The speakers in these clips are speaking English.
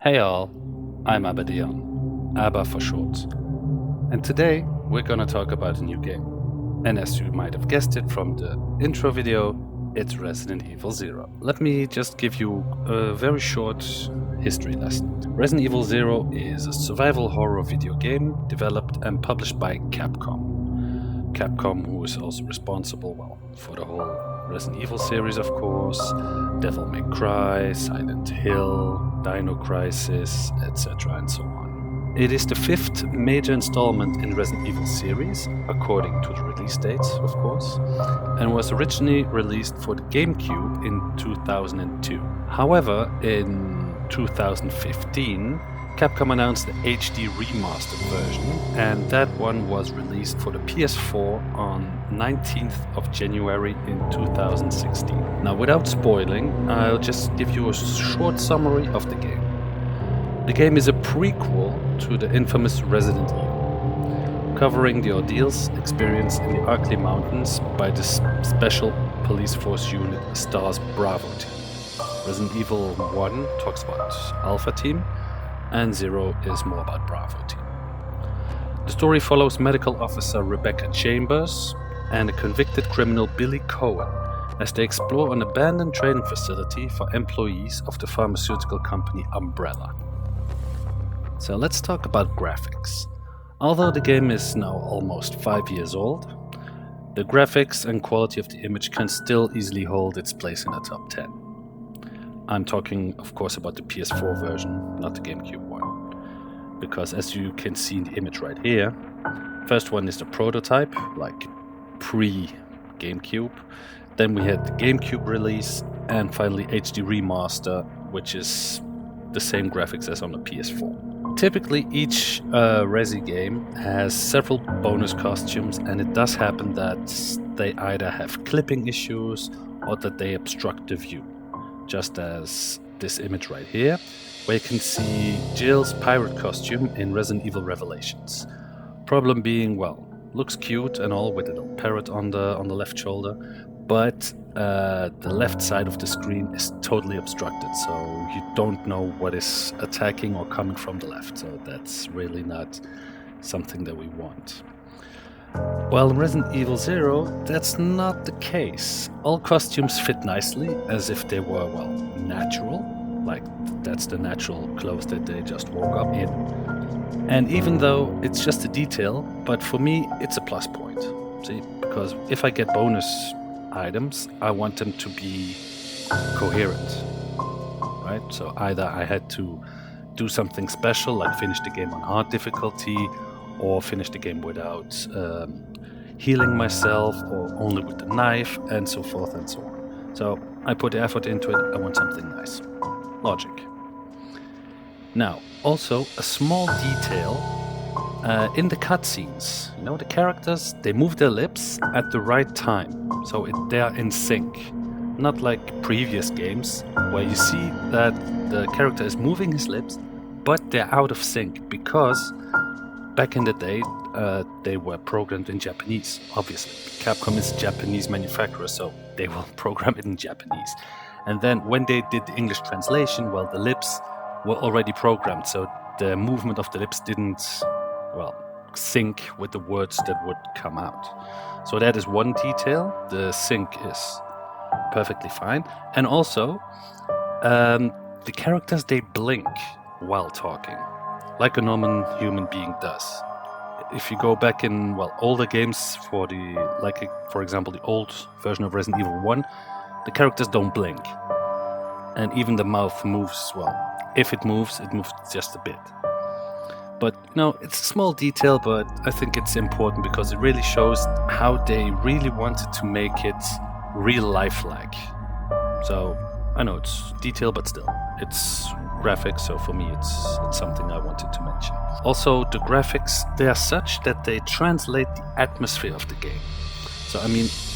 Hey all, I'm Abadeon, ABBA for short. And today we're gonna talk about a new game. And as you might have guessed it from the intro video, it's Resident Evil 0. Let me just give you a very short history lesson. Resident Evil 0 is a survival horror video game developed and published by Capcom. Capcom, who is also responsible, for the whole Resident Evil series, of course, Devil May Cry, Silent Hill, Dino Crisis, etc. and so on. It is the fifth major installment in Resident Evil series, according to the release dates, of course, and was originally released for the GameCube in 2002. However, in 2015, Capcom announced the HD remastered version, and that one was released for the PS4 on 19th of January in 2016. Now, without spoiling, I'll just give you a short summary of the game. The game is a prequel to the infamous Resident Evil, covering the ordeals experienced in the Arklay Mountains by the special police force unit STAR's Bravo team. Resident Evil 1 talks about Alpha Team, and 0 is more about Bravo team. The story follows medical officer Rebecca Chambers and a convicted criminal Billy Cohen as they explore an abandoned training facility for employees of the pharmaceutical company Umbrella. So let's talk about graphics. Although the game is now almost 5 years old, the graphics and quality of the image can still easily hold its place in the top 10. I'm talking, of course, about the PS4 version, not the GameCube one. Because as you can see in the image right here, first one is the prototype, like pre-GameCube. Then we had the GameCube release, and finally HD Remaster, which is the same graphics as on the PS4. Typically, each Resi game has several bonus costumes, and it does happen that they either have clipping issues or that they obstruct the view. Just as this image right here, where you can see Jill's pirate costume in Resident Evil Revelations. Problem being, looks cute and all with a little parrot on the left shoulder, but the left side of the screen is totally obstructed, so you don't know what is attacking or coming from the left, so that's really not something that we want. While in Resident Evil 0, that's not the case. All costumes fit nicely, as if they were, natural. Like, that's the natural clothes that they just woke up in. And even though it's just a detail, but for me, it's a plus point. See, because if I get bonus items, I want them to be coherent, right? So either I had to do something special, like finish the game on hard difficulty, or finish the game without healing myself, or only with the knife, and so forth and so on. So I put the effort into it, I want something nice. Logic. Now, also a small detail in the cutscenes. You know, the characters, they move their lips at the right time, so they are in sync. Not like previous games, where you see that the character is moving his lips, but they're out of sync, because back in the day, they were programmed in Japanese, obviously. Capcom is a Japanese manufacturer, so they will program it in Japanese. And then when they did the English translation, the lips were already programmed, so the movement of the lips didn't, sync with the words that would come out. So that is one detail. The sync is perfectly fine. And also, the characters, they blink while talking, like a normal human being does. If you go back in, older games for example, the old version of Resident Evil 1, the characters don't blink. And even the mouth moves, if it moves just a bit. But, it's a small detail, but I think it's important because it really shows how they really wanted to make it real life-like. So, I know it's detail, but still, it's graphics, so for me it's something I wanted to mention. Also, the graphics, they are such that they translate the atmosphere of the game. So,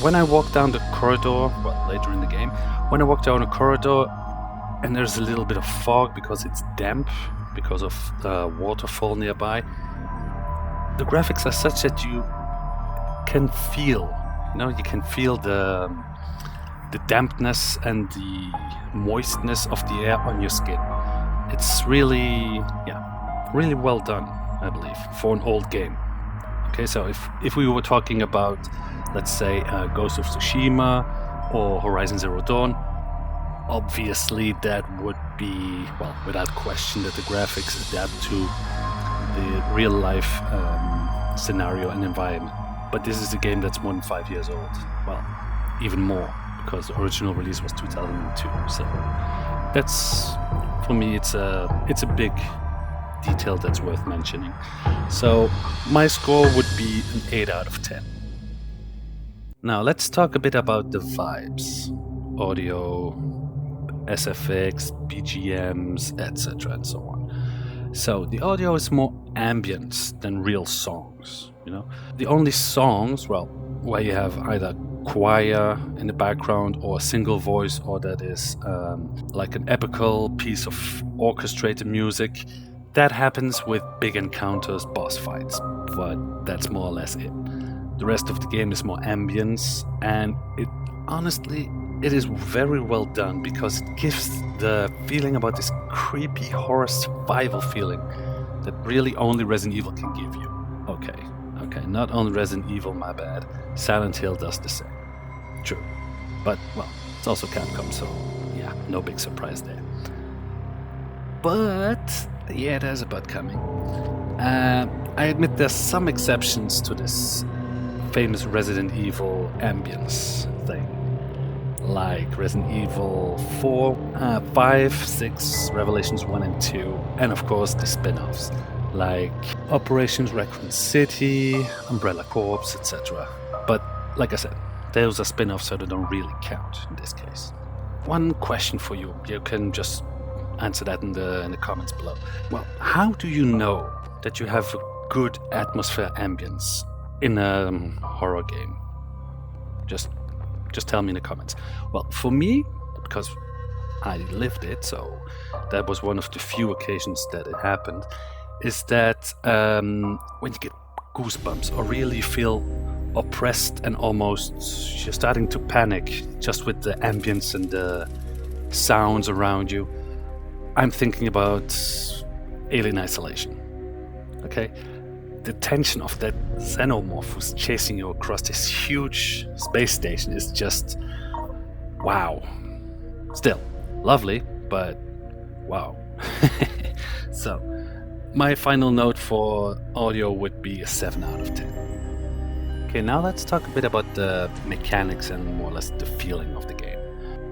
when I walk down the corridor, later in the game, when I walk down a corridor and there's a little bit of fog because it's damp, because of waterfall nearby, the graphics are such that you can feel, you can feel the dampness and the moistness of the air on your skin. It's really, really well done, I believe, for an old game. Okay, so if we were talking about, let's say, Ghost of Tsushima or Horizon Zero Dawn, obviously that would be, well, without question, that the graphics adapt to the real life scenario and environment. But this is a game that's more than 5 years old. Well, even more, because the original release was 2002. So that's, for me, it's a big detail that's worth mentioning. So my score would be an 8 out of 10. Now let's talk a bit about the vibes. Audio, SFX, BGMs, etc. and so on. So the audio is more ambient than real songs, you know. The only songs, well, where you have either choir in the background or a single voice, or that is like an epical piece of orchestrated music, that happens with big encounters, boss fights, but that's more or less it. The rest of the game is more ambience, and it is very well done because it gives the feeling about this creepy horror survival feeling that really only Resident Evil can give you. Okay, not only Resident Evil, my bad. Silent Hill does the same. True. But, well, it's also Capcom, so yeah, no big surprise there. But, yeah, there's a but coming. I admit there's some exceptions to this famous Resident Evil ambience thing. Like Resident Evil 4, 5, 6, Revelations 1 and 2, and of course the spin-offs, like Operations Raccoon City, Umbrella Corps, etc. But, like I said, those are spin-offs, so they don't really count in this case. One question for you, you can just answer that in the comments below. Well, how do you know that you have a good atmosphere ambience in a horror game? Just tell me in the comments. Well, for me, because I lived it, so that was one of the few occasions that it happened, is that when you get goosebumps or really feel oppressed and almost you're starting to panic just with the ambience and the sounds around you, I'm thinking about Alien Isolation. Okay? The tension of that xenomorph who's chasing you across this huge space station is just wow. Still, lovely, but wow. So, my final note for audio would be a 7 out of 10. Okay, now let's talk a bit about the mechanics and more or less the feeling of the game.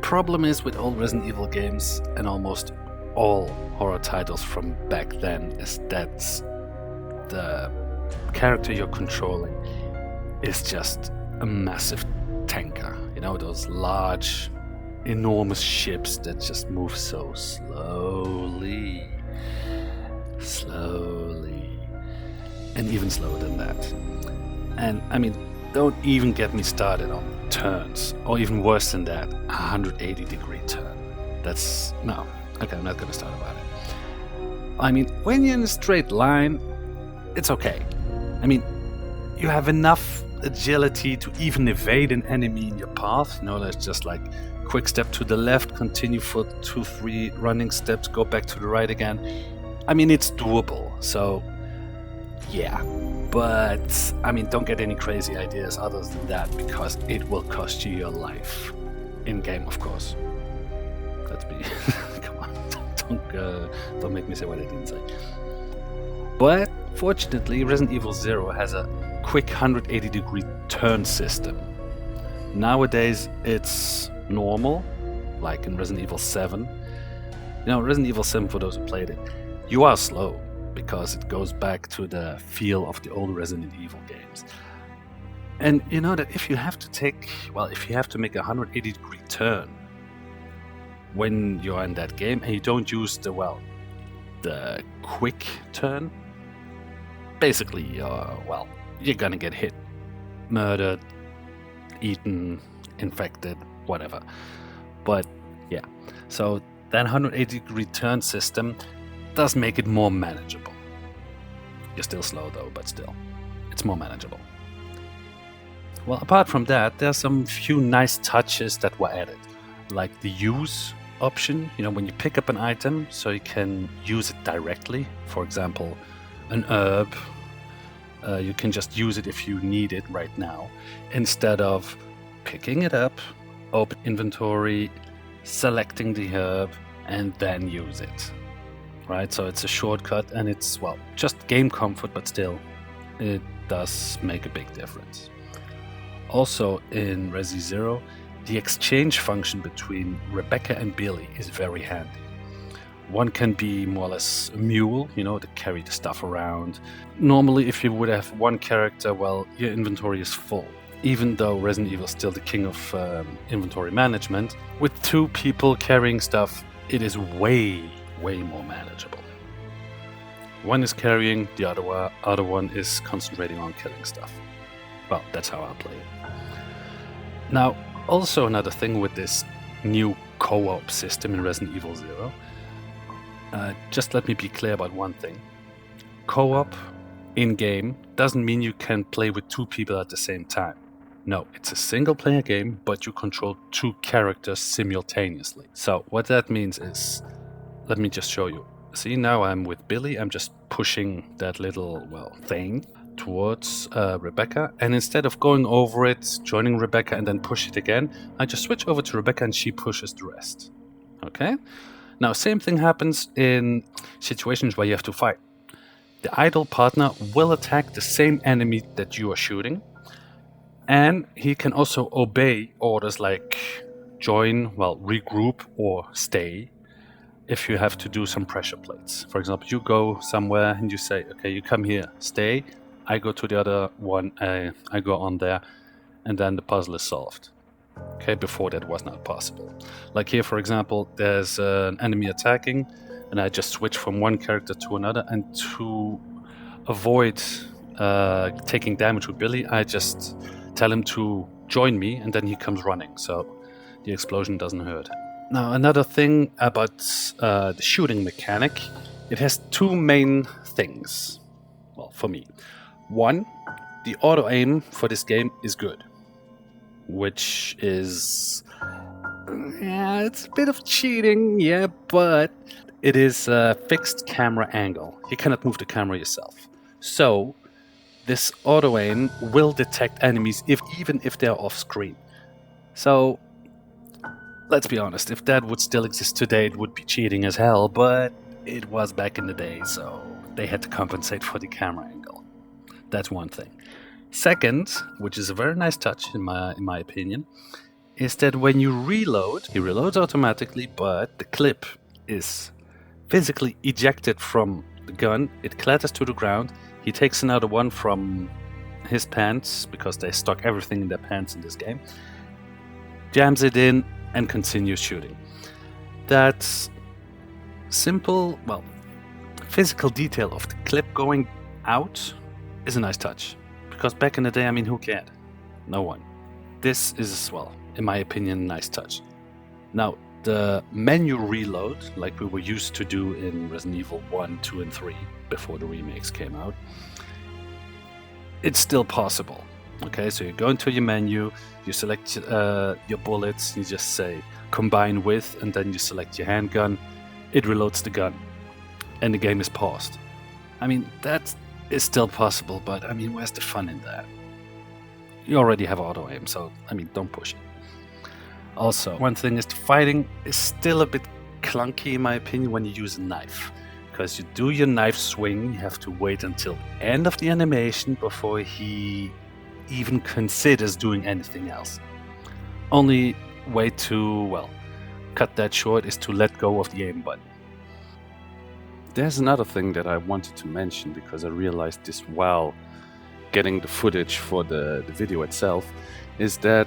Problem is with all Resident Evil games and almost all horror titles from back then is that the character you're controlling is just a massive tanker. You know, those large, enormous ships that just move so slowly, and even slower than that. And I mean, don't even get me started on turns, or even worse than that, a 180-degree turn. That's no. Okay, I'm not gonna start about it. I mean, when you're in a straight line, it's okay. I mean, you have enough agility to even evade an enemy in your path. You know, there's just like quick step to the left, continue for 2-3 running steps, go back to the right again. I mean, it's doable. So, yeah. But, I mean, don't get any crazy ideas other than that, because it will cost you your life. In-game, of course. Let's be... Come on, don't make me say what I didn't say. But, fortunately, Resident Evil 0 has a quick 180-degree turn system. Nowadays, it's normal, like in Resident Evil 7. You know, Resident Evil 7, for those who played it, you are slow, because it goes back to the feel of the old Resident Evil games. And you know that if you have to make a 180-degree turn when you're in that game, and you don't use the quick turn, basically you're gonna get hit, murdered, eaten, infected, whatever. But yeah, so that 180-degree turn system does make it more manageable. You're still slow though, but still, it's more manageable. Well, apart from that, there's some few nice touches that were added, like the use option, when you pick up an item, so you can use it directly. For example, an herb. You can just use it if you need it right now, instead of picking it up, open inventory, selecting the herb, and then use it. Right? So it's a shortcut, and it's, just game comfort, but still, it does make a big difference. Also, in Resi 0, the exchange function between Rebecca and Billy is very handy. One can be more or less a mule, to carry the stuff around. Normally, if you would have one character, your inventory is full. Even though Resident Evil is still the king of inventory management, with two people carrying stuff, it is way more manageable. One is carrying, the other one is concentrating on killing stuff. Well, that's how I play it. Now, also another thing with this new co-op system in Resident Evil 0, just let me be clear about one thing. Co-op in-game doesn't mean you can play with two people at the same time. No, it's a single-player game, but you control two characters simultaneously. So what that means is, let me just show you. See, now I'm with Billy, I'm just pushing that little, thing towards Rebecca, and instead of going over it, joining Rebecca, and then push it again, I just switch over to Rebecca and she pushes the rest. Okay? Now, same thing happens in situations where you have to fight. The idle partner will attack the same enemy that you are shooting, and he can also obey orders like join, regroup, or stay if you have to do some pressure plates. For example, you go somewhere and you say, okay, you come here, stay, I go to the other one, I go on there, and then the puzzle is solved. Okay, before that was not possible. Like here, for example, there's an enemy attacking, and I just switch from one character to another, and to avoid taking damage with Billy, I just tell him to join me, and then he comes running, so the explosion doesn't hurt him. Now, another thing about the shooting mechanic, it has two main things, for me. One, the auto-aim for this game is good, which is, it's a bit of cheating, but it is a fixed camera angle. You cannot move the camera yourself. So, this auto-aim will detect enemies even if they're off-screen. So, let's be honest, if that would still exist today, it would be cheating as hell, but it was back in the day, so they had to compensate for the camera angle. That's one thing. Second, which is a very nice touch in my opinion, is that when you reload, he reloads automatically, but the clip is physically ejected from the gun, it clatters to the ground, he takes another one from his pants, because they stock everything in their pants in this game, jams it in, and continues shooting. That simple, physical detail of the clip going out is a nice touch. Because back in the day, who cared? No one. This is, in my opinion, a nice touch. Now, the menu reload, like we were used to do in Resident Evil 1, 2, and 3, before the remakes came out, it's still possible. Okay, so you go into your menu, you select your bullets, you just say combine with, and then you select your handgun, it reloads the gun, and the game is paused. That is still possible, but where's the fun in that? You already have auto aim, so don't push it. Also, one thing is the fighting is still a bit clunky in my opinion when you use a knife. Because you do your knife swing, you have to wait until the end of the animation before he even considers doing anything else. Only way to, cut that short is to let go of the aim button. There's another thing that I wanted to mention, because I realized this while getting the footage for the video itself, is that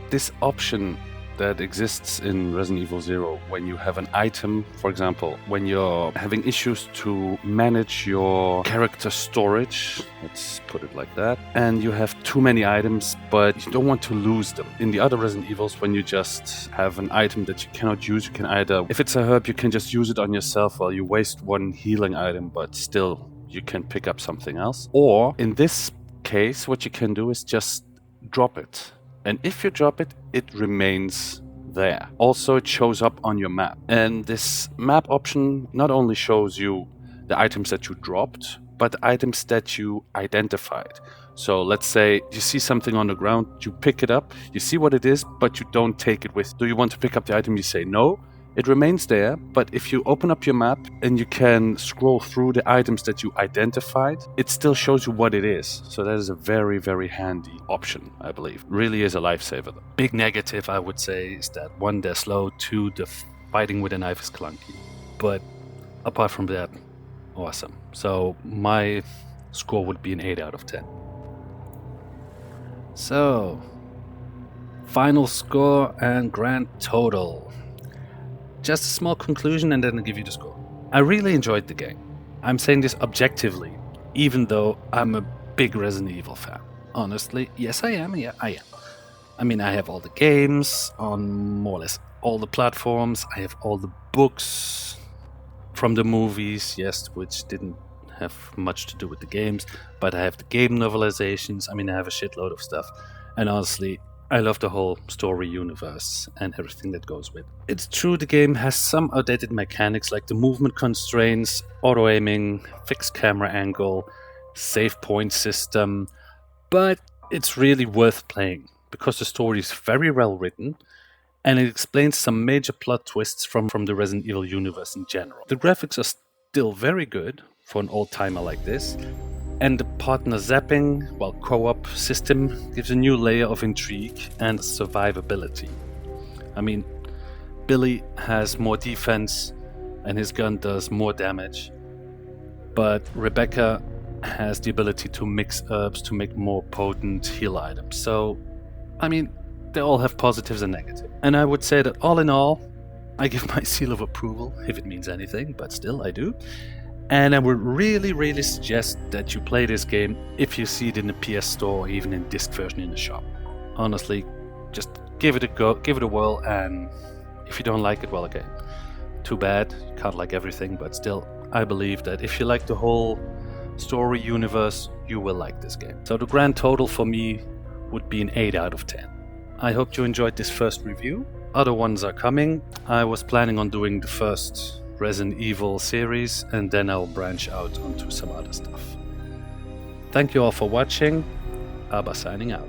this option that exists in Resident Evil 0 when you have an item, for example, when you're having issues to manage your character storage, let's put it like that, and you have too many items, but you don't want to lose them. In the other Resident Evils, when you just have an item that you cannot use, you can either, if it's a herb, you can just use it on yourself while you waste one healing item, but still you can pick up something else. Or in this case, what you can do is just drop it. And if you drop it, it remains there. Also, it shows up on your map. And this map option not only shows you the items that you dropped, but the items that you identified. So let's say you see something on the ground, you pick it up, you see what it is, but you don't take it with. Do you want to pick up the item? You say no. It remains there, but if you open up your map and you can scroll through the items that you identified, it still shows you what it is. So that is a very, very handy option, I believe. Really is a lifesaver. Big negative, I would say, is that 1, they're slow, 2, the fighting with a knife is clunky. But apart from that, awesome. So my score would be an 8 out of 10. So, final score and grand total. Just a small conclusion and then I'll give you the score. I really enjoyed the game. I'm saying this objectively, even though I'm a big Resident Evil fan. Honestly, yes I am, yeah I am. I mean, I have all the games on more or less all the platforms. I have all the books from the movies, yes, which didn't have much to do with the games, but I have the game novelizations. I mean, I have a shitload of stuff. And honestly, I love the whole story universe and everything that goes with it. It's true the game has some outdated mechanics like the movement constraints, auto-aiming, fixed camera angle, save point system, but it's really worth playing because the story is very well written and it explains some major plot twists from the Resident Evil universe in general. The graphics are still very good for an old-timer like this, and the partner zapping, well, co-op system gives a new layer of intrigue and survivability. I mean, Billy has more defense and his gun does more damage, but Rebecca has the ability to mix herbs to make more potent heal items. So, I mean, they all have positives and negatives. And I would say that all in all, I give my seal of approval, if it means anything, but still I do. And I would really, really suggest that you play this game if you see it in the PS Store or even in disc version in the shop. Honestly, just give it a go, give it a whirl, and if you don't like it, well, okay. Too bad, you can't like everything, but still, I believe that if you like the whole story universe, you will like this game. So the grand total for me would be an 8 out of 10. I hope you enjoyed this first review. Other ones are coming. I was planning on doing the first Resident Evil series and then I'll branch out onto some other stuff. Thank you all for watching. Abba signing out.